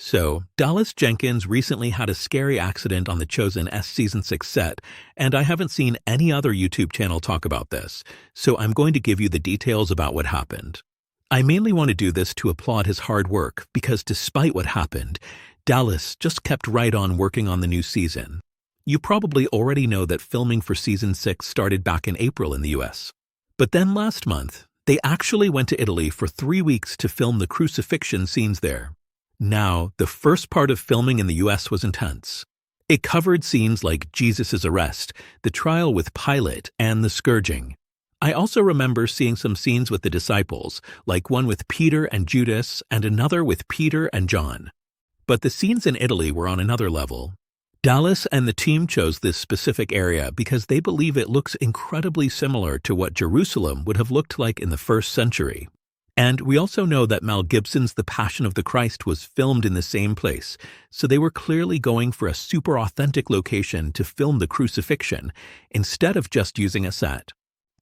So, Dallas Jenkins recently had a scary accident on the Chosen S Season 6 set, and I haven't seen any other YouTube channel talk about this, so I'm going to give you the details about what happened. I mainly want to do this to applaud his hard work because despite what happened, Dallas just kept right on working on the new season. You probably already know that filming for Season 6 started back in April in the US. But then last month, they actually went to Italy for 3 weeks to film the Crucifixion scenes there. Now, the first part of filming in the US was intense. It covered scenes like Jesus' arrest, the trial with Pilate, and the scourging. I also remember seeing some scenes with the disciples, like one with Peter and Judas and another with Peter and John. But the scenes in Italy were on another level. Dallas and the team chose this specific area because they believe it looks incredibly similar to what Jerusalem would have looked like in the 1st century. And we also know that Mel Gibson's The Passion of the Christ was filmed in the same place, so they were clearly going for a super authentic location to film the Crucifixion instead of just using a set.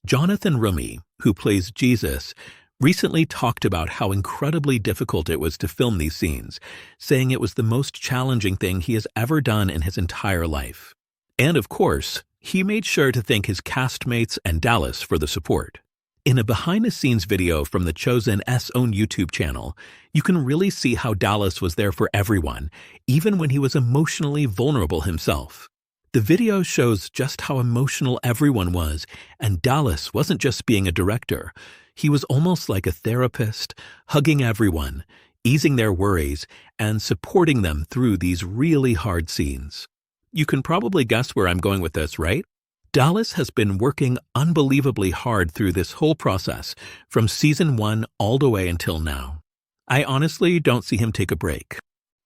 Jonathan Roumie, who plays Jesus, recently talked about how incredibly difficult it was to film these scenes, saying it was the most challenging thing he has ever done in his entire life. And of course, he made sure to thank his castmates and Dallas for the support. In a behind-the-scenes video from the Chosen S own YouTube channel, you can really see how Dallas was there for everyone, even when he was emotionally vulnerable himself. The video shows just how emotional everyone was, and Dallas wasn't just being a director. He was almost like a therapist, hugging everyone, easing their worries, and supporting them through these really hard scenes. You can probably guess where I'm going with this, right? Dallas has been working unbelievably hard through this whole process, from Season 1 all the way until now. I honestly don't see him take a break.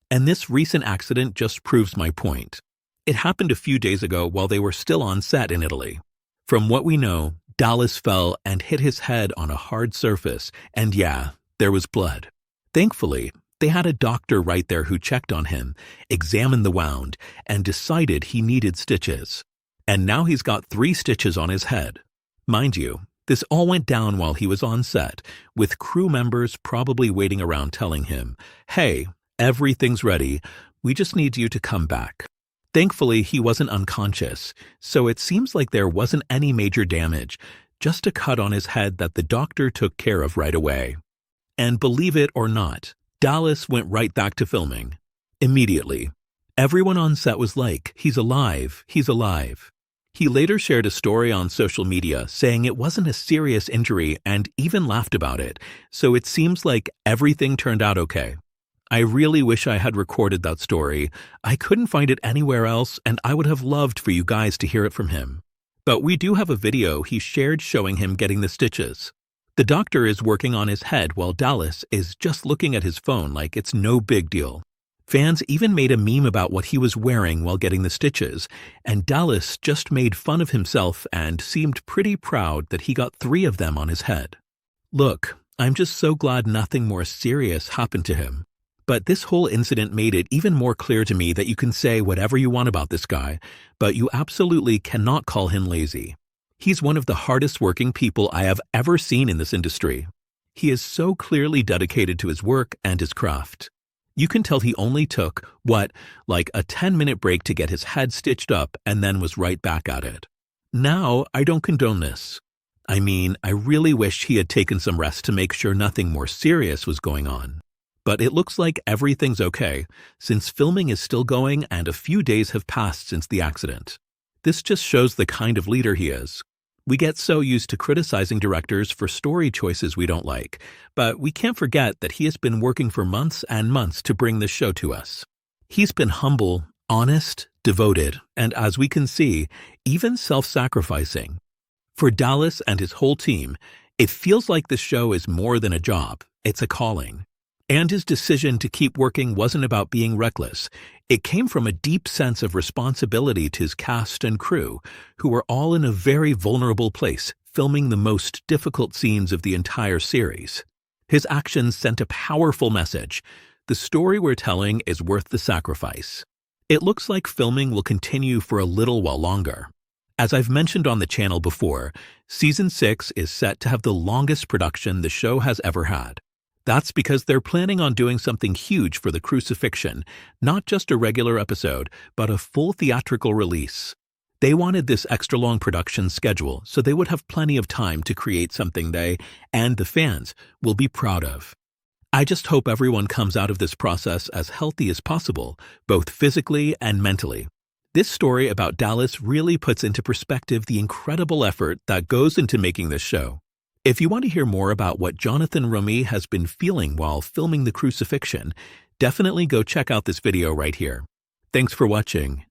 And this recent accident just proves my point. It happened a few days ago while they were still on set in Italy. From what we know, Dallas fell and hit his head on a hard surface, and yeah, there was blood. Thankfully, they had a doctor right there who checked on him, examined the wound, and decided he needed stitches. And now he's got 3 stitches on his head. Mind you, this all went down while he was on set, with crew members probably waiting around telling him, "Hey, everything's ready. We just need you to come back." Thankfully, he wasn't unconscious, so it seems like there wasn't any major damage, just a cut on his head that the doctor took care of right away. And believe it or not, Dallas went right back to filming. Immediately. Everyone on set was like, "He's alive, he's alive." He later shared a story on social media saying it wasn't a serious injury and even laughed about it, so it seems like everything turned out okay. I really wish I had recorded that story. I couldn't find it anywhere else, and I would have loved for you guys to hear it from him. But we do have a video he shared showing him getting the stitches. The doctor is working on his head while Dallas is just looking at his phone like it's no big deal. Fans even made a meme about what he was wearing while getting the stitches, and Dallas just made fun of himself and seemed pretty proud that he got 3 of them on his head. Look, I'm just so glad nothing more serious happened to him. But this whole incident made it even more clear to me that you can say whatever you want about this guy, but you absolutely cannot call him lazy. He's one of the hardest working people I have ever seen in this industry. He is so clearly dedicated to his work and his craft. You can tell he only took, like a 10-minute break to get his head stitched up and then was right back at it. Now, I don't condone this. I mean, I really wish he had taken some rest to make sure nothing more serious was going on. But it looks like everything's okay, since filming is still going and a few days have passed since the accident. This just shows the kind of leader he is. We get so used to criticizing directors for story choices we don't like, but we can't forget that he has been working for months and months to bring this show to us. He's been humble, honest, devoted, and as we can see, even self-sacrificing. For Dallas and his whole team, it feels like the show is more than a job, it's a calling. And his decision to keep working wasn't about being reckless. It came from a deep sense of responsibility to his cast and crew, who were all in a very vulnerable place, filming the most difficult scenes of the entire series. His actions sent a powerful message. The story we're telling is worth the sacrifice. It looks like filming will continue for a little while longer. As I've mentioned on the channel before, Season 6 is set to have the longest production the show has ever had. That's because they're planning on doing something huge for the Crucifixion, not just a regular episode, but a full theatrical release. They wanted this extra-long production schedule so they would have plenty of time to create something they, and the fans, will be proud of. I just hope everyone comes out of this process as healthy as possible, both physically and mentally. This story about Dallas really puts into perspective the incredible effort that goes into making this show. If you want to hear more about what Jonathan Roumie has been feeling while filming the Crucifixion, definitely go check out this video right here. Thanks for watching.